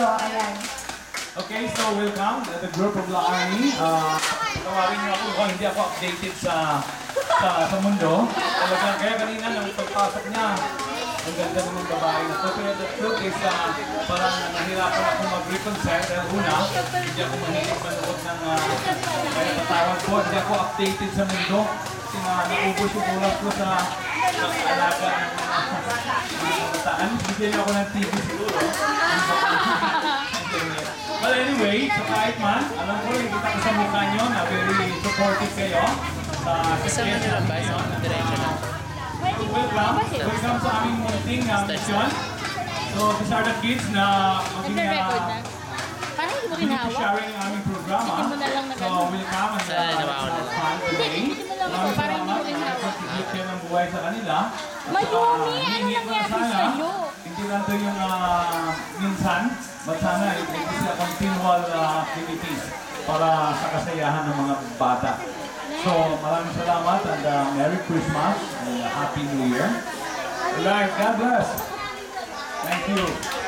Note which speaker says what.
Speaker 1: ayan.
Speaker 2: Okay, so welcome the group of La Army. Tawagin niyo ako kung hindi ako updated sa mundo. Talagang kaya kanina nung pagpasok niya, ang ganda ng babae na to. Pero the truth is, parang nahirapan ako mag-reconcile dahil una, hindi ako mahilig manood ng kaya patawag ko, hindi ako updated sa mundo. Kasi naubos yung oras ko sa pag-alaga ng mga bataan. Bigyan ako ng TV siguro. But anyway, so kahit man, alam ko, nakikita ko sa mukha nyo na very supportive kayo sa success natin yun. Welcome sa aming munting mission. So, these are the kids na maging sharing ang aming programa. So, welcome and fun today. Maraming salamat na contribute kayo ng buhay sa kanila.
Speaker 1: Mayumi, ano nangyari sa'yo?
Speaker 2: Hindi lang ito yung minsan, but sana ito sila continual activities para sa kasayahan ng mga bata. So, maraming salamat and Merry Christmas and Happy New Year. Alright, God bless. Thank you.